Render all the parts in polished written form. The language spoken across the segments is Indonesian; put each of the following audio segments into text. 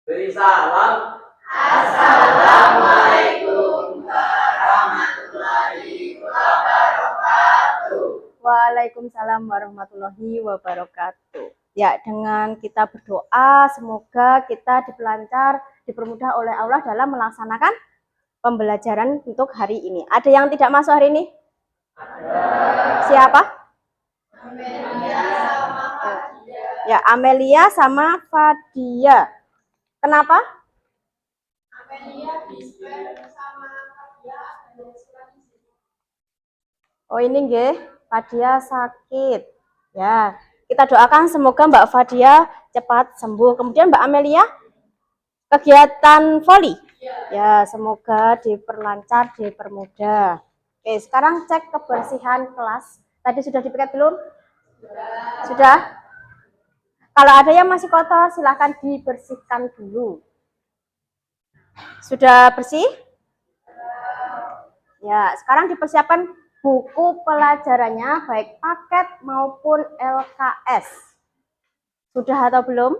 Beri salam. Assalamualaikum warahmatullahi wabarakatuh. Waalaikumsalam warahmatullahi wabarakatuh. Ya, dengan kita berdoa semoga kita dipermudah oleh Allah dalam melaksanakan pembelajaran untuk hari ini. Ada yang tidak masuk hari ini? Ada. Siapa? Amelia sama Fadia. Ya, Amelia sama Fadia. Kenapa? Amelia dispen sama Fadia ada surat di sini. Oh, ini nggih, Fadia sakit. Ya, kita doakan semoga Mbak Fadia cepat sembuh. Kemudian Mbak Amelia kegiatan voli. Ya, semoga diperlancar, dipermudah. Oke, sekarang cek kebersihan kelas. Tadi sudah dipikat belum? Sudah? Kalau ada yang masih kotor, silahkan dibersihkan dulu. Sudah bersih? Ya, sekarang dipersiapkan buku pelajarannya, baik paket maupun LKS. Sudah atau belum?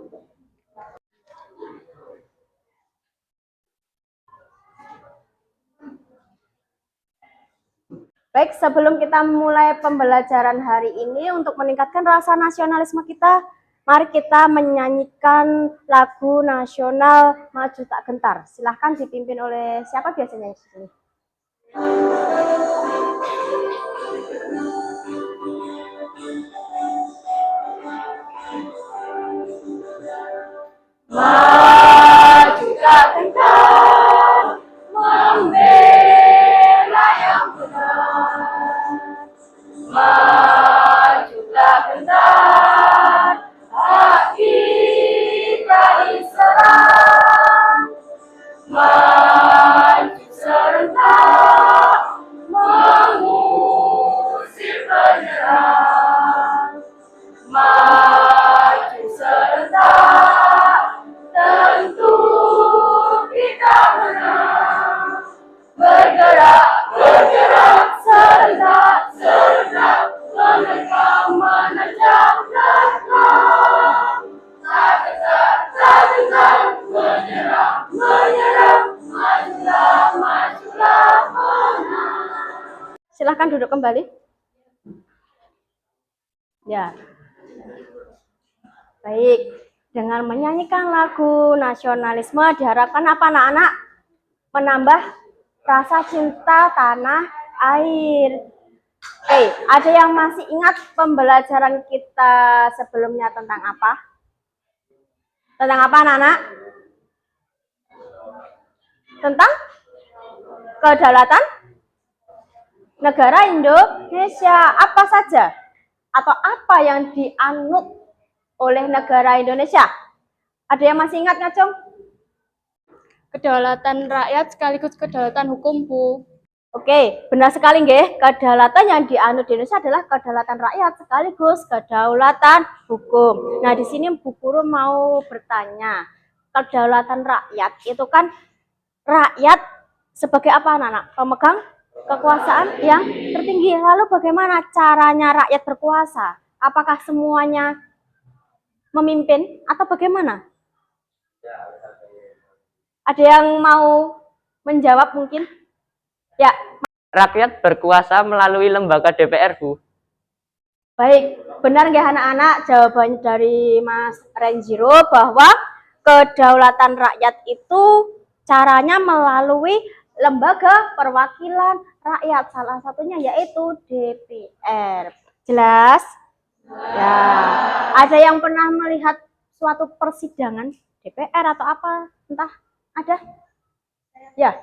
Baik, sebelum kita mulai pembelajaran hari ini, untuk meningkatkan rasa nasionalisme kita, mari kita menyanyikan lagu nasional Maju Tak Gentar. Silahkan dipimpin oleh siapa biasanya di sini? Maju tak gentar, membela yang benar. Maju tak gentar, hak kita diserang. Maju serentak, mengusir penyerang. Maju serentak, tentu kita menang. Bergerak, bergerak, serentak, serentak, menerkam, menerjang, menerkam. Tak gentar, tak gentar, menyerang, menyerang, majulah, majulah, menang. Silahkan duduk kembali. Ya. Baik, dengan menyanyikan lagu nasionalisme diharapkan apa anak-anak? Menambah rasa cinta tanah air. Oke, ada yang masih ingat pembelajaran kita sebelumnya tentang apa? Tentang apa anak-anak? Tentang kedaulatan negara Indonesia. Apa saja? Atau apa yang dianut oleh negara Indonesia? Ada yang masih ingat nggak, Cung? Kedaulatan rakyat sekaligus kedaulatan hukum, Bu. Oke, benar sekali nggih. Kedaulatan yang dianut di Indonesia adalah kedaulatan rakyat sekaligus kedaulatan hukum. Nah, di sini Bu Guru mau bertanya, kedaulatan rakyat itu kan rakyat sebagai apa anak-anak? Pemegang kekuasaan yang tertinggi. Lalu bagaimana caranya rakyat berkuasa? Apakah semuanya memimpin atau bagaimana? Ada yang mau menjawab mungkin? Ya. Rakyat berkuasa melalui lembaga DPR, Bu. Baik, benar nggak anak-anak jawabannya dari Mas Renjiro bahwa kedaulatan rakyat itu caranya melalui lembaga perwakilan rakyat, salah satunya yaitu DPR. Jelas? Ya. Ada yang pernah melihat suatu persidangan DPR atau apa? Entah, ada? Ya.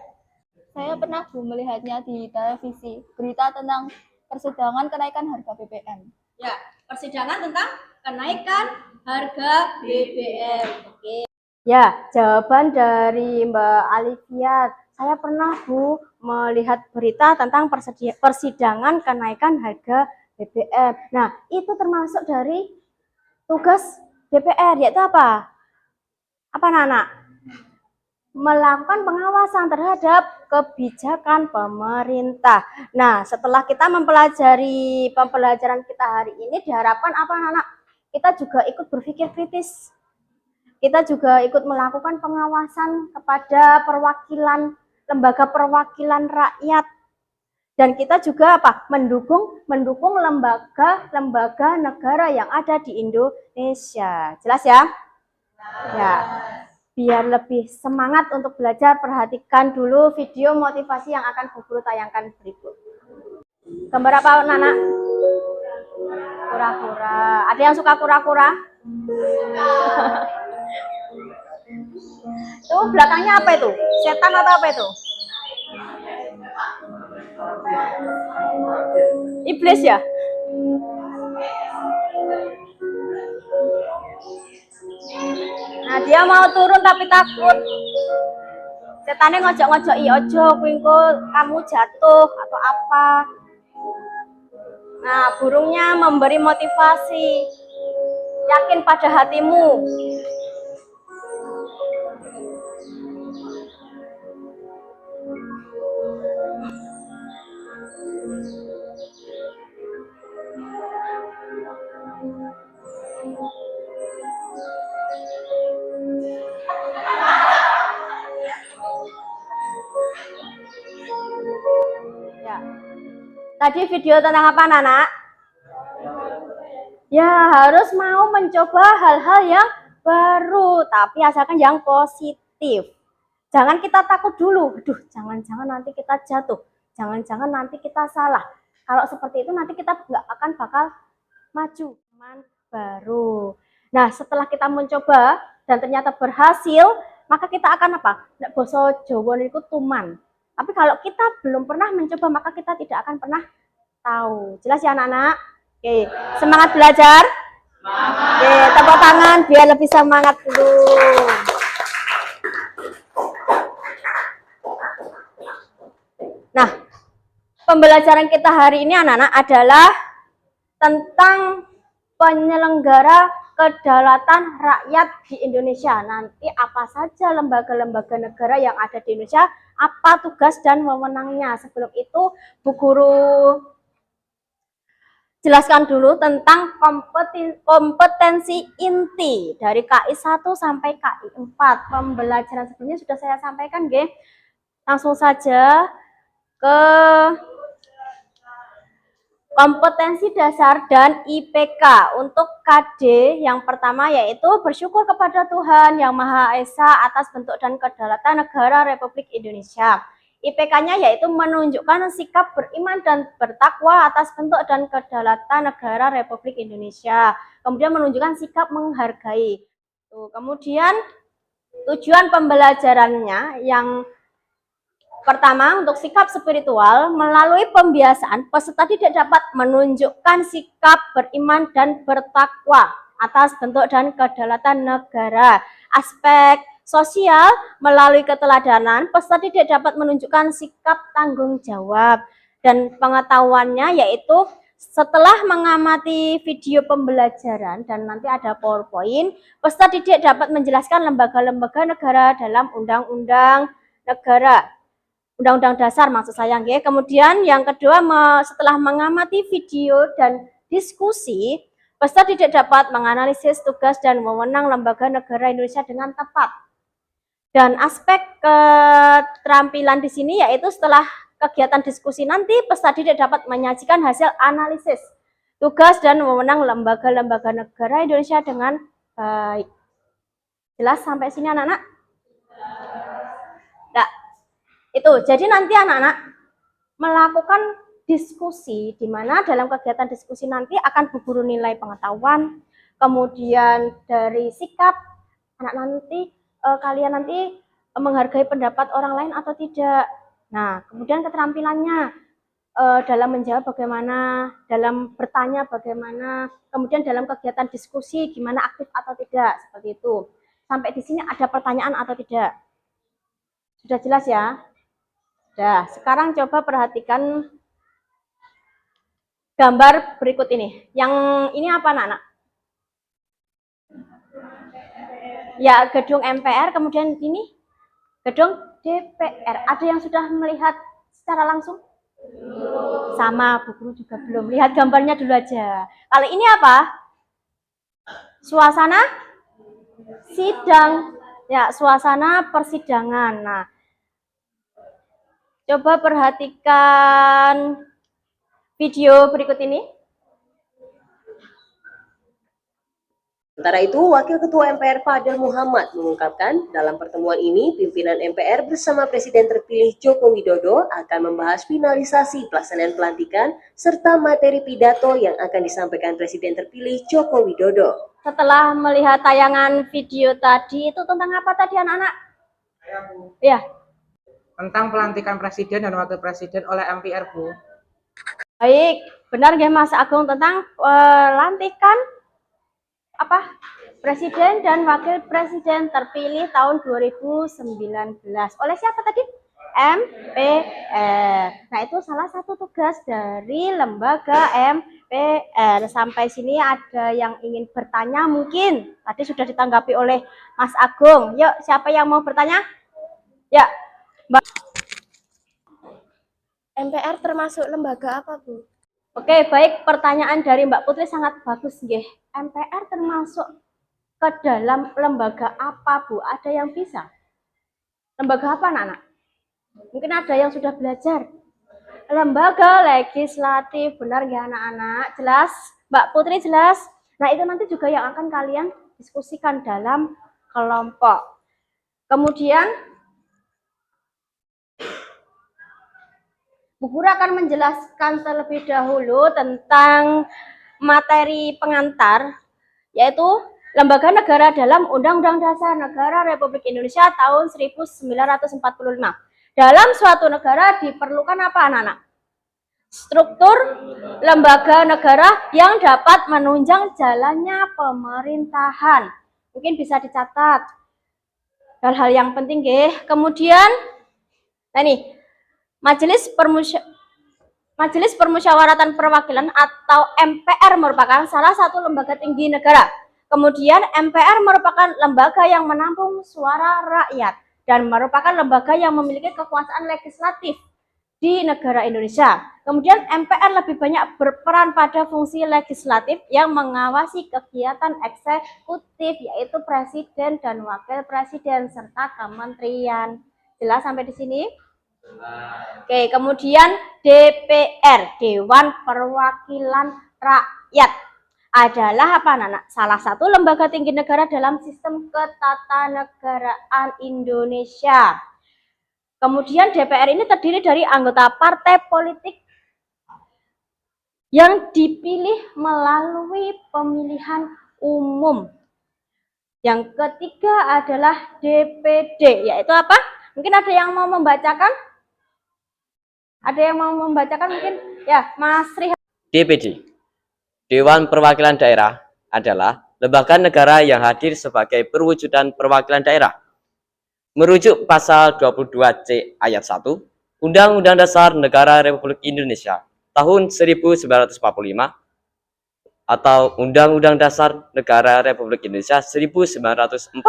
Saya pernah, Bu, melihatnya di televisi, berita tentang persidangan kenaikan harga BBM. Ya, persidangan tentang kenaikan harga BBM. Oke. Ya, jawaban dari Mbak Alivia. Saya pernah, Bu, melihat berita tentang persidangan kenaikan harga BBM. Nah, itu termasuk dari tugas DPR, yaitu apa? Apa, anak-anak? Melakukan pengawasan terhadap kebijakan pemerintah. Nah, setelah kita mempelajari pembelajaran kita hari ini, diharapkan apa anak-anak? Kita juga ikut berpikir kritis. kita juga ikut melakukan pengawasan kepada lembaga perwakilan rakyat. Dan kita juga mendukung lembaga negara yang ada di Indonesia. Jelas ya? Ya. Biar lebih semangat untuk belajar, perhatikan dulu video motivasi yang akan Bu Guru tayangkan berikut. Gambar apa, Nana? Kura-kura. Ada yang suka kura-kura? Tuh, belakangnya apa itu? Setan atau apa itu? Iblis ya? Nah, dia mau turun tapi takut. Setannya ngojok-ngojok, ojo kamu jatuh atau apa. Nah, burungnya memberi motivasi. Yakin pada hatimu. Ya. Tadi video tentang apa, Nana? Ya, harus mau mencoba hal-hal yang baru, tapi asalkan yang positif. Jangan kita takut dulu. Aduh, jangan-jangan nanti kita jatuh. Jangan-jangan nanti kita salah. Kalau seperti itu nanti kita nggak akan bakal maju. Baru. Nah, setelah kita mencoba dan ternyata berhasil, maka kita akan apa? Nek basa Jawa niku tuman. Tapi kalau kita belum pernah mencoba, maka kita tidak akan pernah tahu. Jelas ya anak-anak? Oke, semangat belajar. Oke, tepuk tangan biar lebih semangat dulu. Nah, pembelajaran kita hari ini anak-anak adalah tentang penyelenggara kedaulatan rakyat di Indonesia. Nanti apa saja lembaga-lembaga negara yang ada di Indonesia, apa tugas dan wewenangnya. Sebelum itu, Bu Guru jelaskan dulu tentang kompetensi inti dari KI 1 sampai KI 4. Pembelajaran sebelumnya sudah saya sampaikan, nggih. Langsung saja ke kompetensi dasar dan IPK. Untuk KD yang pertama yaitu bersyukur kepada Tuhan Yang Maha Esa atas bentuk dan kedaulatan negara Republik Indonesia. IPK-nya yaitu menunjukkan sikap beriman dan bertakwa atas bentuk dan kedaulatan negara Republik Indonesia. Kemudian menunjukkan sikap menghargai. Kemudian tujuan pembelajarannya yang pertama, untuk sikap spiritual, melalui pembiasaan, peserta didik dapat menunjukkan sikap beriman dan bertakwa atas bentuk dan kedaulatan negara. Aspek sosial, melalui keteladanan, peserta didik dapat menunjukkan sikap tanggung jawab. Dan pengetahuannya yaitu setelah mengamati video pembelajaran dan nanti ada PowerPoint, peserta didik dapat menjelaskan lembaga-lembaga negara dalam undang-undang negara. Undang-undang dasar maksud saya, nggih. Kemudian yang kedua, setelah mengamati video dan diskusi, peserta didik dapat menganalisis tugas dan wewenang lembaga negara Indonesia dengan tepat. Dan aspek keterampilan di sini yaitu setelah kegiatan diskusi nanti peserta didik dapat menyajikan hasil analisis tugas dan wewenang lembaga-lembaga negara Indonesia dengan baik. Jelas sampai sini anak-anak? Nah, itu. Jadi nanti anak-anak melakukan diskusi di mana dalam kegiatan diskusi nanti akan Bu Guru nilai pengetahuan, kemudian dari sikap anak nanti kalian nanti menghargai pendapat orang lain atau tidak. Nah, kemudian keterampilannya dalam menjawab bagaimana, dalam bertanya bagaimana, kemudian dalam kegiatan diskusi gimana aktif atau tidak, seperti itu. Sampai di sini ada pertanyaan atau tidak? Sudah jelas ya? Sudah. Sekarang coba perhatikan gambar berikut ini. Yang ini apa anak-anak? Ya, gedung MPR, kemudian ini gedung DPR. Ada yang sudah melihat secara langsung? Sama, Bu Guru juga belum. Lihat gambarnya dulu aja. Kalau ini apa? Suasana sidang. Ya, suasana persidangan. Nah, coba perhatikan video berikut ini. Sementara itu, Wakil Ketua MPR Fadil Muhammad mengungkapkan dalam pertemuan ini pimpinan MPR bersama Presiden terpilih Joko Widodo akan membahas finalisasi pelaksanaan pelantikan serta materi pidato yang akan disampaikan Presiden terpilih Joko Widodo. Setelah melihat tayangan video tadi, itu tentang apa tadi anak-anak? Ya, Tentang pelantikan Presiden dan Wakil Presiden oleh MPR, Bu. baik. Benar nggih Mas Agung tentang pelantikan apa? Presiden dan Wakil Presiden terpilih tahun 2019. Oleh siapa tadi? MPR. Nah, itu salah satu tugas dari lembaga MPR. Sampai sini ada yang ingin bertanya mungkin? Tadi sudah ditanggapi oleh Mas Agung. Yuk, siapa yang mau bertanya? Ya, Mbak. MPR termasuk lembaga apa, Bu? Oke, baik. Pertanyaan dari Mbak Putri sangat bagus, nggih. MPR termasuk ke dalam lembaga apa, Bu? Ada yang bisa? Lembaga apa, anak-anak? Mungkin ada yang sudah belajar. Lembaga legislatif, benar nggak anak-anak? Jelas? Mbak Putri jelas? Nah, itu nanti juga yang akan kalian diskusikan dalam kelompok. Kemudian, Bu Guru akan menjelaskan terlebih dahulu tentang materi pengantar, yaitu lembaga negara dalam Undang-Undang Dasar Negara Republik Indonesia tahun 1945. Dalam suatu negara diperlukan apa, anak-anak? Struktur lembaga negara yang dapat menunjang jalannya pemerintahan. Mungkin bisa dicatat hal-hal yang penting, nggih. Kemudian, nah nih, Majelis Permusyawaratan Perwakilan atau MPR merupakan salah satu lembaga tinggi negara. Kemudian MPR merupakan lembaga yang menampung suara rakyat dan merupakan lembaga yang memiliki kekuasaan legislatif di negara Indonesia. Kemudian MPR lebih banyak berperan pada fungsi legislatif yang mengawasi kegiatan eksekutif, yaitu Presiden dan Wakil Presiden serta kementerian. Jelas sampai di sini? Oke, kemudian DPR, Dewan Perwakilan Rakyat, adalah apa, anak-anak? Salah satu lembaga tinggi negara dalam sistem ketatanegaraan Indonesia. Kemudian DPR ini terdiri dari anggota partai politik yang dipilih melalui pemilihan umum. Yang ketiga adalah DPD, yaitu apa? Mungkin ada yang mau membacakan? Ada yang mau membacakan mungkin? Ya, Mas Rihan. DPD, Dewan Perwakilan Daerah, adalah lembaga negara yang hadir sebagai perwujudan perwakilan daerah. Merujuk pasal 22C ayat 1 Undang-Undang Dasar Negara Republik Indonesia tahun 1945 atau Undang-Undang Dasar Negara Republik Indonesia 1945.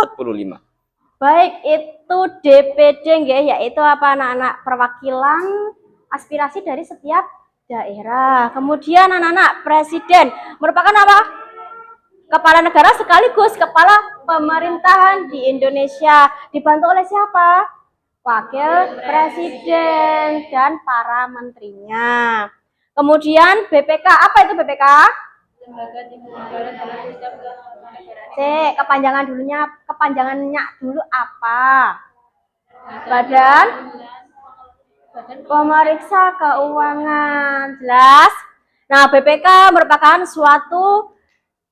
Baik, itu DPD nggih, yaitu apa, anak-anak? Perwakilan aspirasi dari setiap daerah. Kemudian anak-anak, presiden merupakan apa? Kepala negara sekaligus kepala pemerintahan di Indonesia. Dibantu oleh siapa? Wakil presiden dan para menterinya. Kemudian BPK, apa itu BPK? Lembaga Tinggi Negara dalam Sistem Kenegaraan. Kepanjangannya dulu apa? Badan Pemeriksa Keuangan. Jelas? Nah, BPK merupakan suatu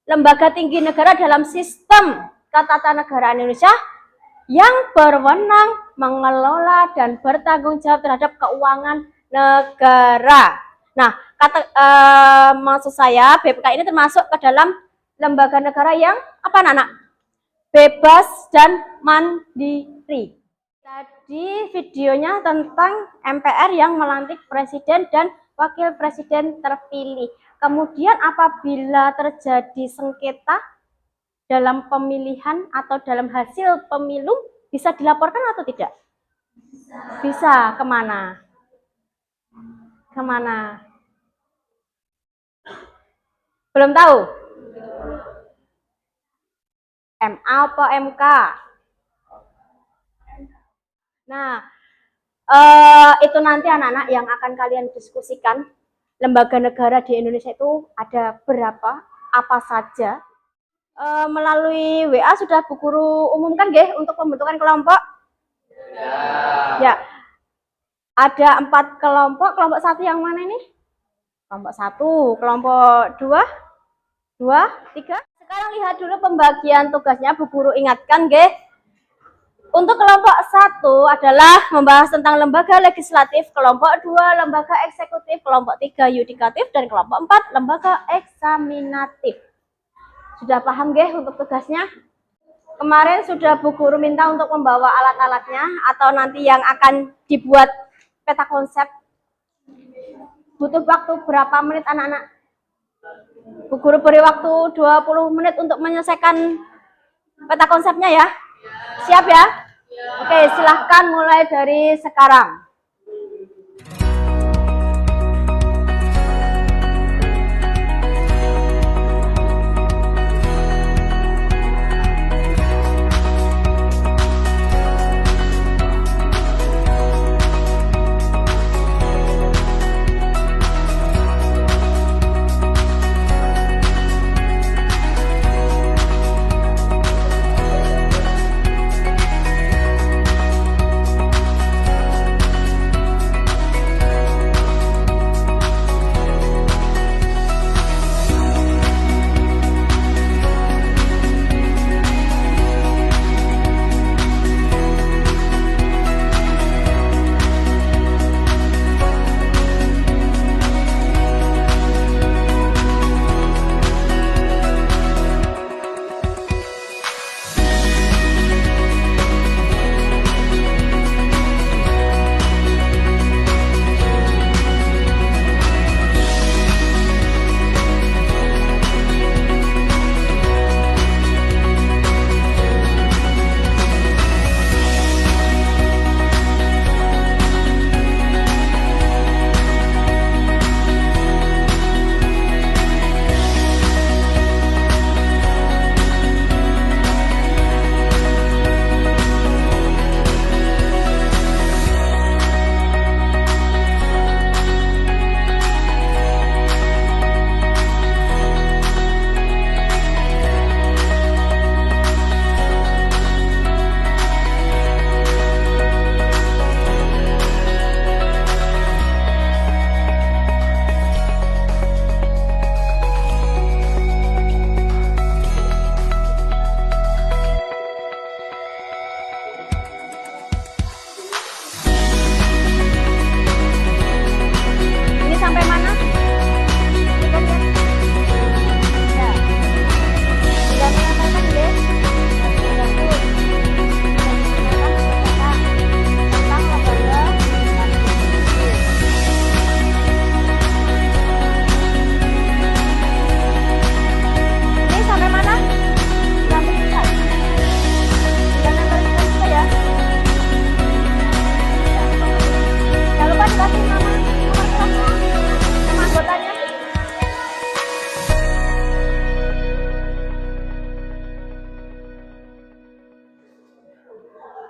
lembaga tinggi negara dalam sistem ketatanegaraan Indonesia yang berwenang mengelola dan bertanggung jawab terhadap keuangan negara. Nah, maksud saya BPK ini termasuk ke dalam lembaga negara yang apa, anak-anak? Bebas dan mandiri. Tadi videonya tentang MPR yang melantik presiden dan wakil presiden terpilih. Kemudian apabila terjadi sengketa dalam pemilihan atau dalam hasil pemilu, bisa dilaporkan atau tidak? Bisa. Kemana? Kemana? Belum tahu? MA apa MK? Nah, itu nanti anak-anak yang akan kalian diskusikan. Lembaga negara di Indonesia itu ada berapa, apa saja. Melalui WA sudah Bu Guru umumkan nggih untuk pembentukan kelompok? Ya. Ada 4 kelompok. Kelompok 1 yang mana ini? Kelompok 1, kelompok 2, 3. Sekarang lihat dulu pembagian tugasnya. Bu Guru ingatkan nggih. Untuk kelompok 1 adalah membahas tentang lembaga legislatif, kelompok 2 lembaga eksekutif, kelompok 3 yudikatif, dan kelompok 4 lembaga eksaminatif. Sudah paham nggih untuk tugasnya? Kemarin sudah Bu Guru minta untuk membawa alat-alatnya atau nanti yang akan dibuat peta konsep. Butuh waktu berapa menit anak-anak? Bu Guru beri waktu 20 menit untuk menyelesaikan peta konsepnya ya. Siap ya? Oke, silahkan mulai dari sekarang.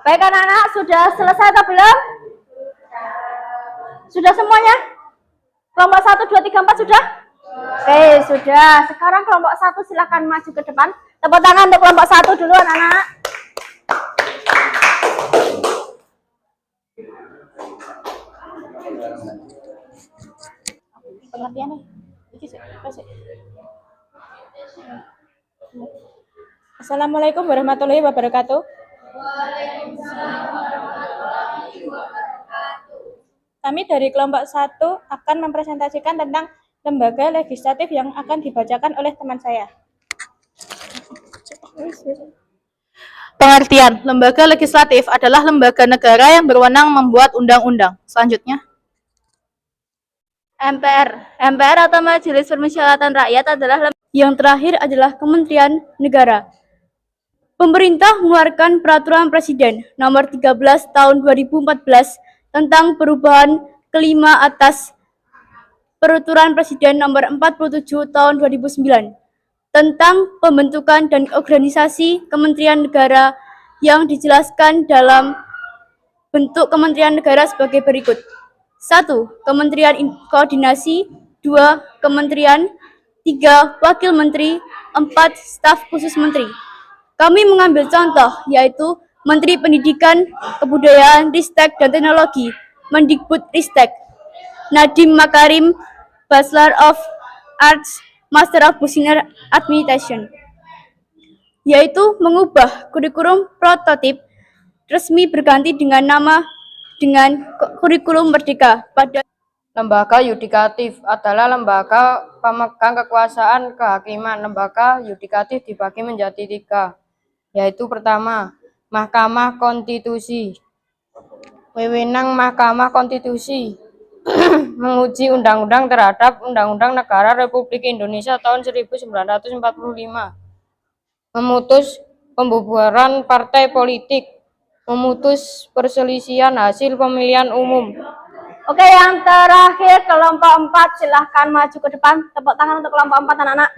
Baik anak-anak, sudah selesai atau belum? Sudah semuanya? Kelompok 1, 2, 3, 4 sudah? Oke, sudah. Sekarang kelompok 1 silakan maju ke depan. Tepuk tangan untuk kelompok 1 dulu anak-anak. Pengertiannya. Assalamualaikum warahmatullahi wabarakatuh. Kami dari kelompok 1 akan mempresentasikan tentang lembaga legislatif yang akan dibacakan oleh teman saya. Pengertian, lembaga legislatif adalah lembaga negara yang berwenang membuat undang-undang. Selanjutnya. MPR atau Majelis Permusyawaratan Rakyat adalah yang terakhir adalah Kementerian Negara. Pemerintah mengeluarkan Peraturan Presiden Nomor 13 Tahun 2014 tentang perubahan kelima atas Peraturan Presiden Nomor 47 Tahun 2009 tentang pembentukan dan organisasi Kementerian Negara yang dijelaskan dalam bentuk Kementerian Negara sebagai berikut. 1. Kementerian Koordinasi. 2. Kementerian. 3. Wakil Menteri. 4. Staf khusus Menteri. Kami mengambil contoh, yaitu Menteri Pendidikan, Kebudayaan, Ristek, dan Teknologi, Mendikbud Ristek. Nadiem Makarim, Bachelor of Arts, Master of Business Administration, yaitu mengubah kurikulum prototip resmi berganti dengan kurikulum merdeka pada. Lembaga yudikatif adalah lembaga pemegang kekuasaan kehakiman. Lembaga yudikatif dibagi menjadi 3, yaitu pertama, Mahkamah Konstitusi. Wewenang Mahkamah Konstitusi menguji undang-undang terhadap Undang-Undang Negara Republik Indonesia tahun 1945, memutus pembubaran partai politik, memutus perselisihan hasil pemilihan umum. Oke, yang terakhir kelompok 4, silahkan maju ke depan. Tepuk tangan untuk kelompok 4, anak-anak.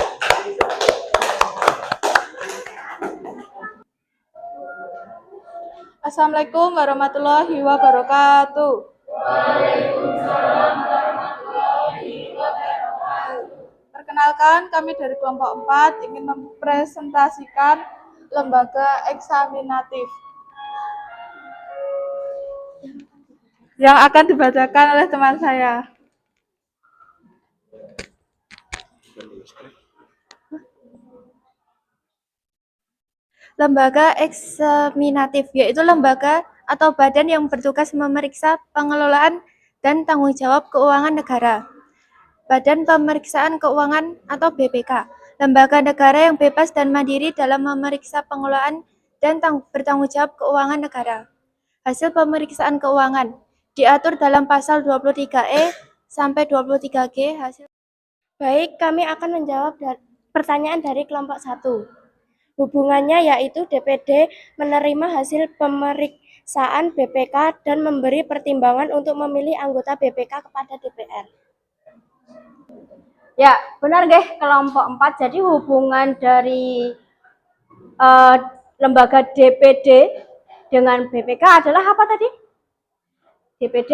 Assalamualaikum warahmatullahi wabarakatuh. Waalaikumsalam warahmatullahi wabarakatuh. Perkenalkan, kami dari kelompok 4 ingin mempresentasikan lembaga eksaminatif yang akan dibacakan oleh teman saya. Lembaga eksaminatif yaitu lembaga atau badan yang bertugas memeriksa pengelolaan dan tanggung jawab keuangan negara. Badan Pemeriksaan Keuangan atau BPK, lembaga negara yang bebas dan mandiri dalam memeriksa pengelolaan dan bertanggung jawab keuangan negara. Hasil pemeriksaan keuangan diatur dalam pasal 23E sampai 23G hasil. Baik, kami akan menjawab pertanyaan dari kelompok 1. Hubungannya yaitu DPD menerima hasil pemeriksaan BPK dan memberi pertimbangan untuk memilih anggota BPK kepada DPR. Ya, benar nggih kelompok 4. Jadi hubungan dari lembaga DPD dengan BPK adalah apa tadi? DPD?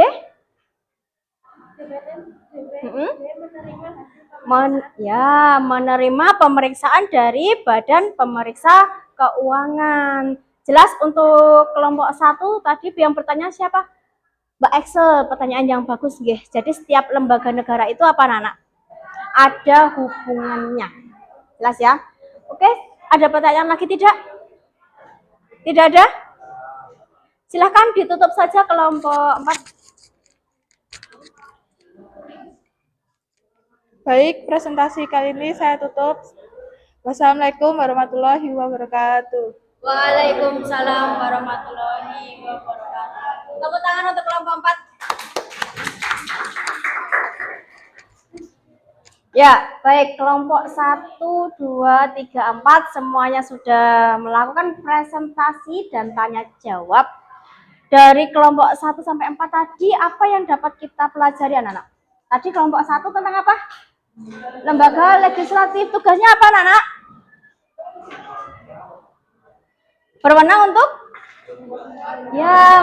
Menerima pemeriksaan dari Badan Pemeriksa Keuangan. Jelas untuk kelompok 1 tadi yang bertanya siapa? Mbak Excel, pertanyaan yang bagus nggih. Jadi setiap lembaga negara itu apa, anak? Ada hubungannya. Jelas ya? Oke, ada pertanyaan lagi tidak? Tidak ada? Silahkan ditutup saja kelompok 4. Baik, presentasi kali ini saya tutup. Wassalamualaikum warahmatullahi wabarakatuh. Waalaikumsalam warahmatullahi wabarakatuh. Tepuk tangan untuk kelompok 4. Ya, baik, kelompok 1, 2, 3, 4 semuanya sudah melakukan presentasi dan tanya jawab. Dari kelompok 1 sampai 4 tadi apa yang dapat kita pelajari, anak-anak? Tadi kelompok 1 tentang apa? Lembaga legislatif. Tugasnya apa, anak-anak? Berwenang untuk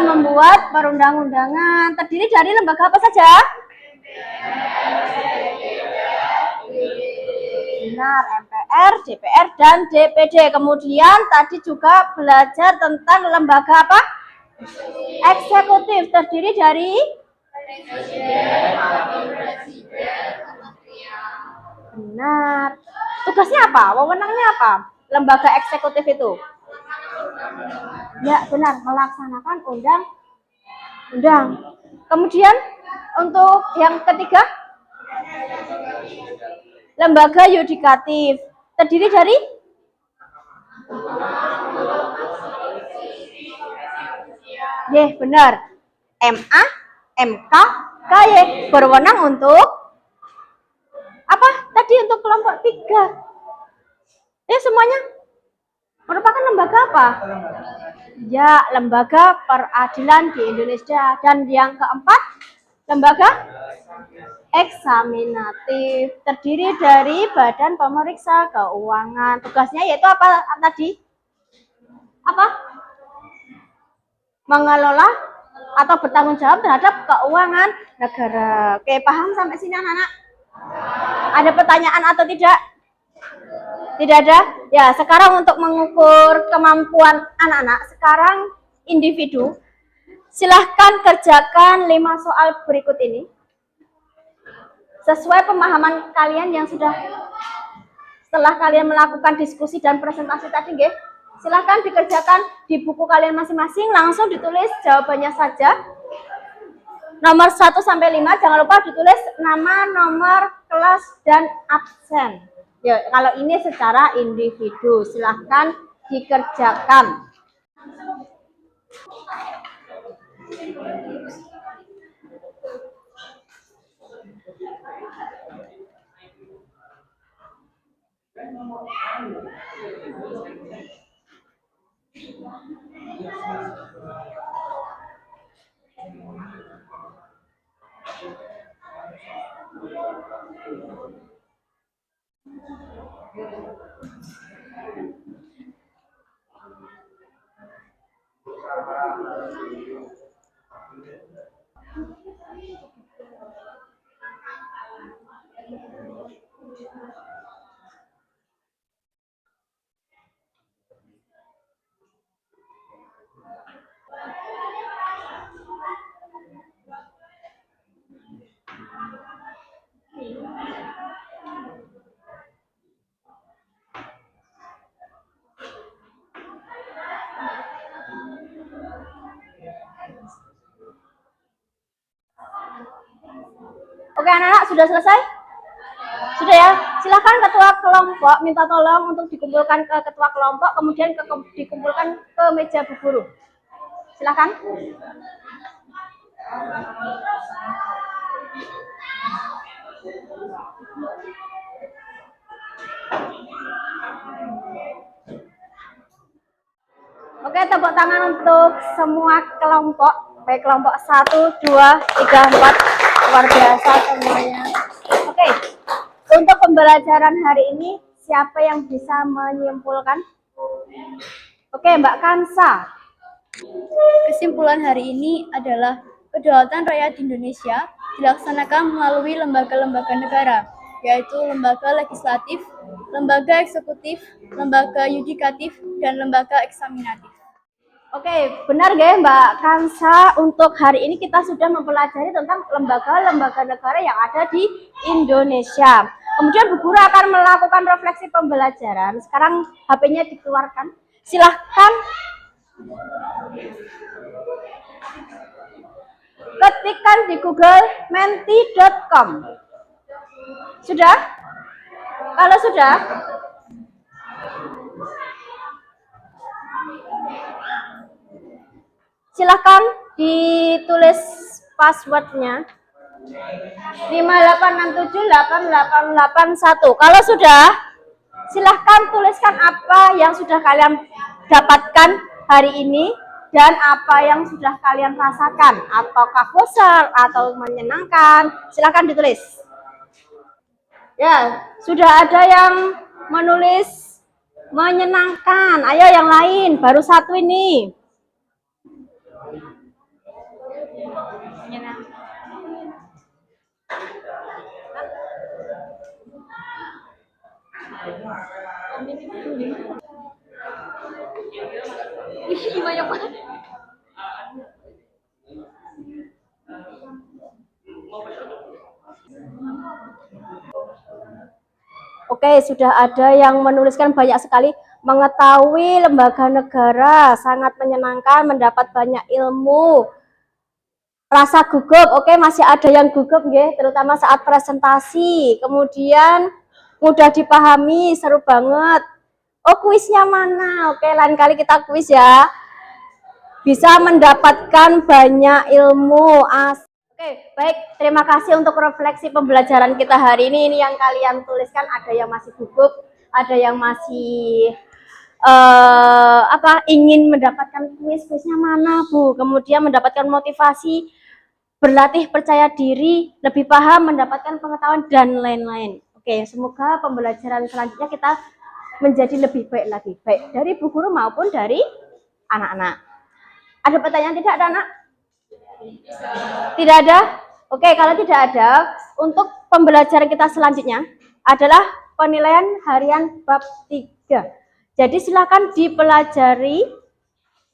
membuat perundang-undangan. Terdiri dari lembaga apa saja? Benar, MPR, DPR, dan DPD. Kemudian tadi juga belajar tentang lembaga apa? Eksekutif. Terdiri dari benar. Tugasnya apa? Wewenangnya apa? Lembaga eksekutif itu? Ya, benar. Melaksanakan undang-undang. Kemudian untuk yang ketiga, lembaga yudikatif. Terdiri dari benar. MA, MK, KY. Berwenang untuk apa? Tadi untuk kelompok 3. Semuanya merupakan lembaga apa? Ya, lembaga peradilan di Indonesia. Dan yang keempat, lembaga eksaminatif, terdiri dari Badan Pemeriksa Keuangan. Tugasnya yaitu apa tadi? Apa? Mengelola atau bertanggung jawab terhadap keuangan negara. Oke, paham sampai sini anak-anak? Ada pertanyaan atau tidak? Tidak ada? Ya, sekarang untuk mengukur kemampuan anak-anak, sekarang individu, silahkan kerjakan 5 soal berikut ini. Sesuai pemahaman kalian yang sudah setelah kalian melakukan diskusi dan presentasi tadi, nggih. Silahkan dikerjakan di buku kalian masing-masing, langsung ditulis jawabannya saja. Nomor 1 sampai 5, jangan lupa ditulis nama, nomor, kelas, dan absen. Ya, kalau ini secara individu, silahkan dikerjakan. Oke anak-anak, sudah selesai? Sudah ya? Silakan ketua kelompok minta tolong untuk dikumpulkan ke ketua kelompok, kemudian dikumpulkan ke meja Bu Guru. Silakan. Oke, tepuk tangan untuk semua kelompok, baik kelompok 1, 2, 3, 4, luar biasa semuanya. Oke, untuk pembelajaran hari ini, siapa yang bisa menyimpulkan? Oke, Mbak Kansa. Kesimpulan hari ini adalah kedaulatan rakyat Indonesia dilaksanakan melalui lembaga-lembaga negara, yaitu lembaga legislatif, lembaga eksekutif, lembaga yudikatif, dan lembaga eksaminatif. Oke, benar nggih Mbak Kansa, untuk hari ini kita sudah mempelajari tentang lembaga-lembaga negara yang ada di Indonesia. Kemudian Bu Guru akan melakukan refleksi pembelajaran. Sekarang HP-nya dikeluarkan. Silahkan ketikkan di Google menti.com. Sudah? Kalau sudah, silahkan ditulis passwordnya 586788881. Kalau sudah, silahkan tuliskan apa yang sudah kalian dapatkan hari ini dan apa yang sudah kalian rasakan, ataukah bosan atau menyenangkan. Silahkan ditulis. Ya, sudah ada yang menulis menyenangkan. Ayo yang lain, baru satu ini. Banyak banget. Oke, sudah ada yang menuliskan banyak sekali. Mengetahui lembaga negara sangat menyenangkan, mendapat banyak ilmu. Rasa gugup, oke, masih ada yang gugup nggih, terutama saat presentasi. Kemudian mudah dipahami, seru banget. Oh, kuisnya mana? Oke, lain kali kita kuis ya. Bisa mendapatkan banyak ilmu. Oke, baik. Terima kasih untuk refleksi pembelajaran kita hari ini. Ini yang kalian tuliskan, ada yang masih gugup, ada yang masih ingin mendapatkan kuisnya mana, Bu. Kemudian mendapatkan motivasi berlatih percaya diri, lebih paham, mendapatkan pengetahuan, dan lain-lain. Oke, semoga pembelajaran selanjutnya kita menjadi lebih baik lagi, baik dari bu guru maupun dari anak-anak. Ada pertanyaan tidak, anak? Tidak ada? Oke, kalau tidak ada, untuk pembelajaran kita selanjutnya adalah penilaian harian bab 3. Jadi silakan dipelajari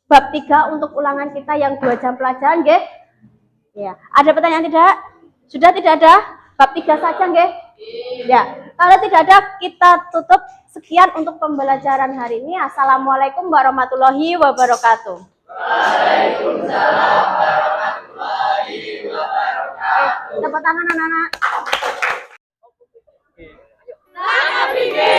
bab 3 untuk ulangan kita yang 2 jam pelajaran, nggih? Ya. Ada pertanyaan tidak? Sudah tidak ada? Bab 3 saja, nggih? Ya. Kalau tidak ada, kita tutup. Sekian untuk pembelajaran hari ini. Assalamualaikum warahmatullahi wabarakatuh. Waalaikumsalam warahmatullahi wabarakatuh. Tepuk tangan anak-anak. Selamat